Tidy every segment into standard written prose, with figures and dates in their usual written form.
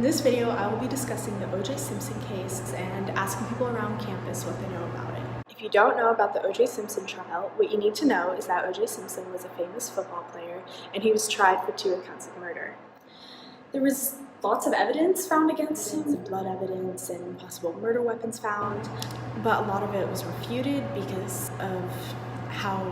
In this video, I will be discussing the OJ Simpson case and asking people around campus what they know about it. If you don't know about the OJ Simpson trial, what you need to know is that OJ Simpson was a famous football player and he was tried for 2 counts of murder. There was lots of evidence found against him, blood evidence and possible murder weapons found, but a lot of it was refuted because of how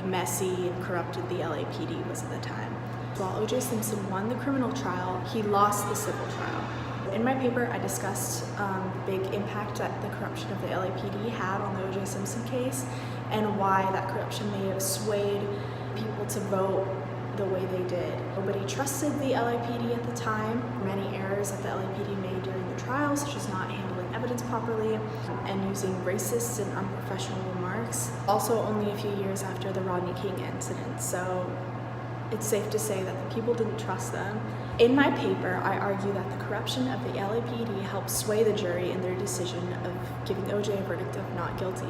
messy and corrupted the LAPD was at the time. While OJ Simpson won the criminal trial, he lost the civil trial. In my paper, I discussed the big impact that the corruption of the LAPD had on the OJ Simpson case and why that corruption may have swayed people to vote the way they did. Nobody trusted the LAPD at the time. Many errors that the LAPD made during the trial, such as not handling evidence properly and using racist and unprofessional remarks. Also only a few years after the Rodney King incident, so it's safe to say that the people didn't trust them. In my paper, I argue that the corruption of the LAPD helped sway the jury in their decision of giving OJ a verdict of not guilty.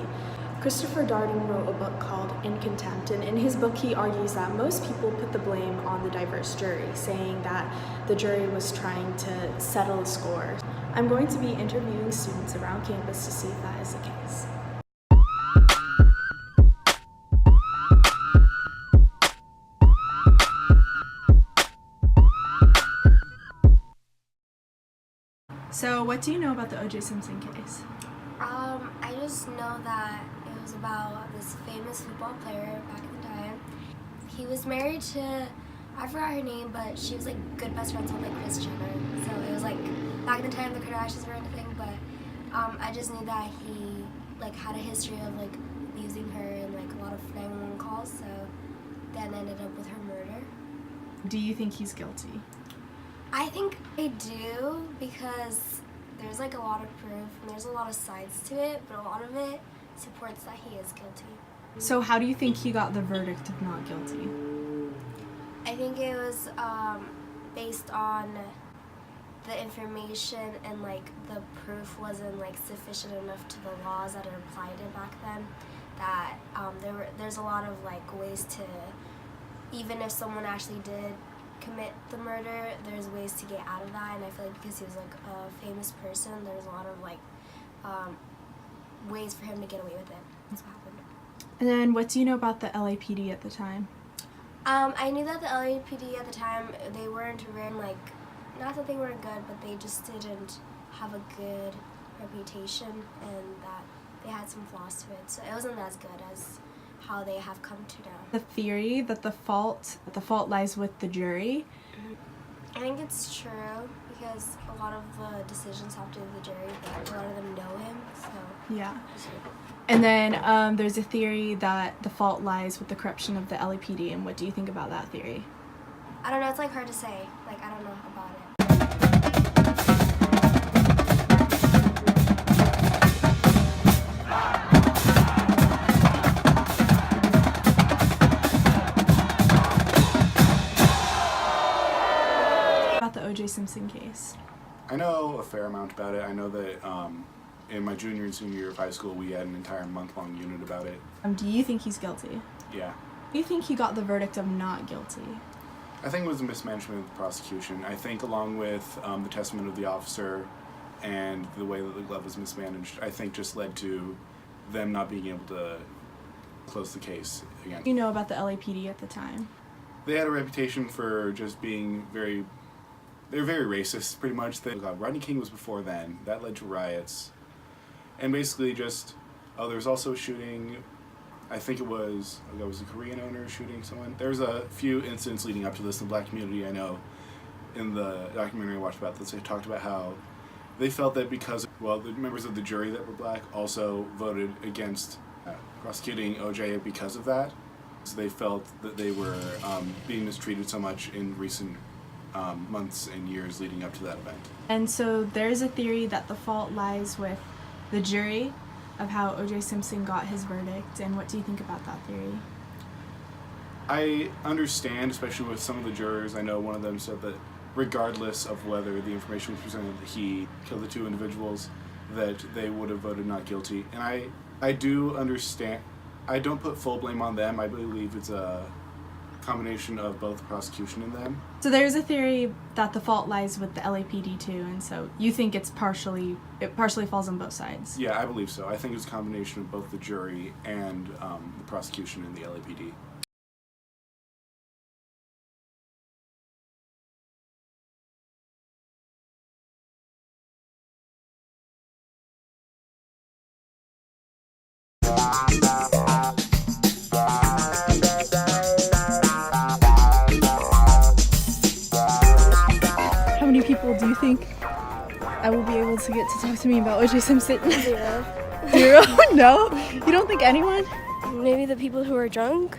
Christopher Darden wrote a book called In Contempt, and in his book he argues that most people put the blame on the diverse jury, saying that the jury was trying to settle a score. I'm going to be interviewing students around campus to see if that is the case. So what do you know about the OJ Simpson case? I just know that it was about this famous football player back in the time. He was married to, I forgot her name, but she was good best friends with Kris Jenner. So it was back in the time the Kardashians were anything, but I just knew that he had a history of abusing her and a lot of 911 calls, so that ended up with her murder. Do you think he's guilty? I think I do, because there's a lot of proof and there's a lot of sides to it, but a lot of it supports that he is guilty. So how do you think he got the verdict of not guilty? I think it was based on the information and the proof wasn't sufficient enough to the laws that are applied to back then, that there's a lot of ways to, even if someone actually did commit the murder, there's ways to get out of that, and I feel because he was a famous person, there's a lot of ways for him to get away with it. That's what happened. And then what do you know about the LAPD at the time? I knew that the LAPD at the time, they weren't very not that they weren't good, but they just didn't have a good reputation and that they had some flaws to it, so it wasn't as good as how they have come to now. The theory that the fault lies with the jury. I think it's true because a lot of the decisions have to do with the jury, but a lot of them know him, so yeah. And then there's a theory that the fault lies with the corruption of the LAPD, and what do you think about that theory? I don't know, it's hard to say. I don't know about it. The OJ Simpson case. I know a fair amount about it. I know that in my junior and senior year of high school we had an entire month-long unit about it. Do you think he's guilty? Yeah. Do you think he got the verdict of not guilty? I think it was a mismanagement of the prosecution. I think along with the testament of the officer and the way that the glove was mismanaged, I think just led to them not being able to close the case again. You know about the LAPD at the time? They had a reputation for just being they were very racist, pretty much. Rodney King was before then. That led to riots. And basically there was also a shooting, I think it was a Korean owner shooting someone. There was a few incidents leading up to this in the black community, I know. In the documentary I watched about this, they talked about how they felt that because, the members of the jury that were black also voted against prosecuting OJ because of that. So they felt that they were being mistreated so much in recent months and years leading up to that event. And so there's a theory that the fault lies with the jury of how OJ Simpson got his verdict, and what do you think about that theory? I understand, especially with some of the jurors. I know one of them said that regardless of whether the information was presented that he killed the 2 individuals, that they would have voted not guilty. And I do understand. I don't put full blame on them. I believe it's a combination of both the prosecution and them. So there's a theory that the fault lies with the LAPD too, and so you think it partially falls on both sides. Yeah, I believe so. I think it's a combination of both the jury and the prosecution and the LAPD. How many people do you think I will be able to get to talk to me about OJ Simpson? 0. 0? No? You don't think anyone? Maybe the people who are drunk.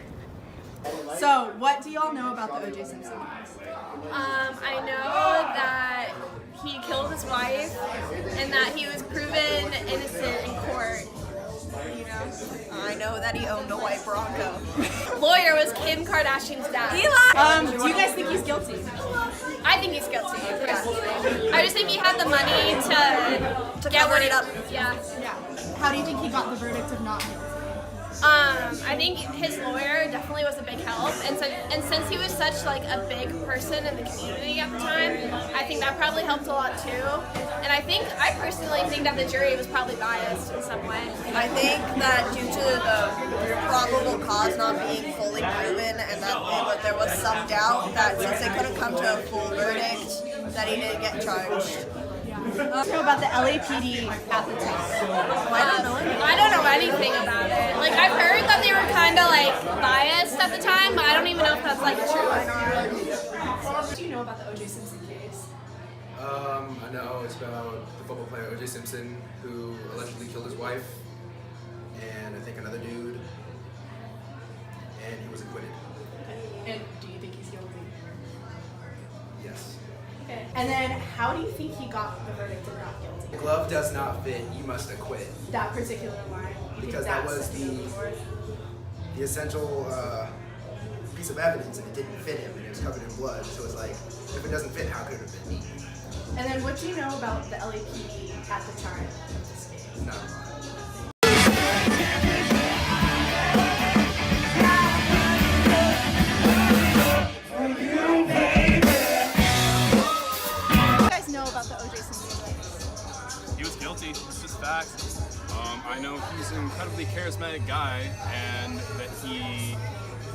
So, what do y'all know about the OJ Simpson case? I know that he killed his wife and that he was proven innocent in court. You know? I know that he owned a white Bronco. Lawyer was Kim Kardashian's dad. Do you guys think he's guilty? I think he's guilty. I just think he had the money to get what it up. Yeah. Yeah. How do you think he got the verdict of not guilty? I think his lawyer definitely was a big help, and since he was such like a big person in the community at the time, I think that probably helped a lot too. And I personally think that the jury was probably biased in some way. I think that due to the probable cause not being fully proven and that there was some doubt that since they couldn't come to a full verdict, that he didn't get charged. Know about the LAPD at the time? I don't know anything about it. Like, I've heard that they were kind of like biased at the time, but I don't even know if that's like true or not. What do you know about the OJ Simpson case? I know it's about the football player OJ Simpson who allegedly killed his wife and I think another dude, and he was acquitted. And do you think he's guilty? Yes. Okay. And then, how do you think he got the verdict of not guilty? The glove does not fit, you must acquit. That particular line. You think Because that that's was the essential piece of evidence, and it didn't fit him, and it was covered in blood. So it's like, if it doesn't fit, how could it have been me? And then, what do you know about the LAPD at the time of this case? Not He was guilty. It's just facts. I know he's an incredibly charismatic guy, and that he,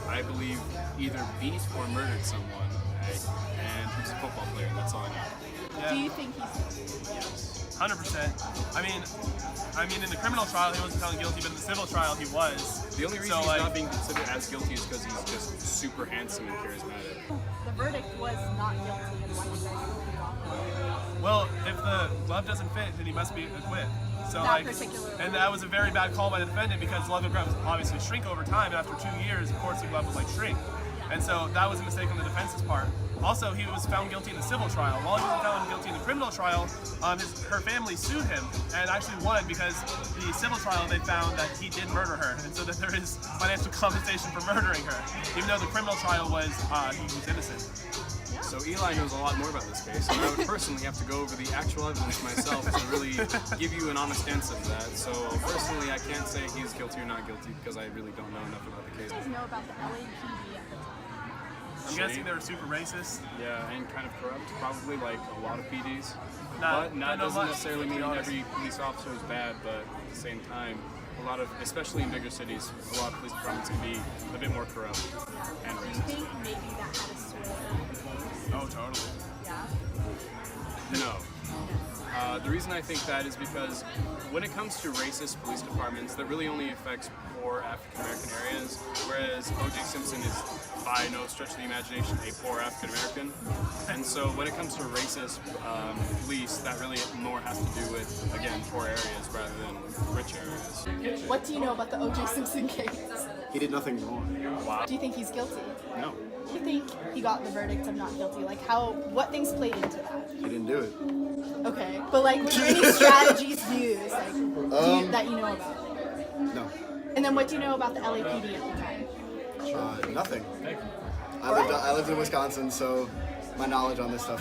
I believe, either beat or murdered someone. And he's a football player. That's all I know. Do you think he's guilty? Yes. 100%. I mean, in the criminal trial he wasn't found guilty, but in the civil trial he was. The only reason he's not being considered as guilty is because he's just super handsome and charismatic. The verdict was not guilty, and why do you guys think he got it? Well, if the glove doesn't fit, then he must be acquitted. So That particular and that was a very bad call by the defendant because leather gloves obviously shrink over time, and after 2 years, of course, the glove will shrink. And so that was a mistake on the defense's part. Also, he was found guilty in the civil trial. While he wasn't found guilty in the criminal trial, her family sued him and actually won because the civil trial they found that he did murder her, and so that there is financial compensation for murdering her, even though the criminal trial was he was innocent. So Eli knows a lot more about this case, and I would personally have to go over the actual evidence myself to really give you an honest answer to that. So personally, I can't say he's guilty or not guilty because I really don't know enough about the case. What do you guys know about the LAPD at the time? I'm guessing they were super racist. Yeah, and kind of corrupt, probably like a lot of PDs. Not But that doesn't much, necessarily to be mean honest. every police officer is bad, but at the same time, a lot of, especially in bigger cities, a lot of police departments can be a bit more corrupt and Do you racist. think maybe that had a sway? Oh, totally. Yeah. No. The reason I think that is because when it comes to racist police departments, that really only affects poor African American areas, whereas OJ Simpson is by no stretch of the imagination a poor African American. And so when it comes to racist police, that really more has to do with, again, poor areas rather than rich areas. What do you know about the OJ Simpson case? He did nothing wrong. Do you think he's guilty? No, Do you think he got the verdict of not guilty? Like what things played into that? he didn't do it. Okay, but like, was there any strategies used, like, that you know about? No, And then what do you know about the LAPD at the time? nothing. I lived in Wisconsin, so my knowledge on this stuff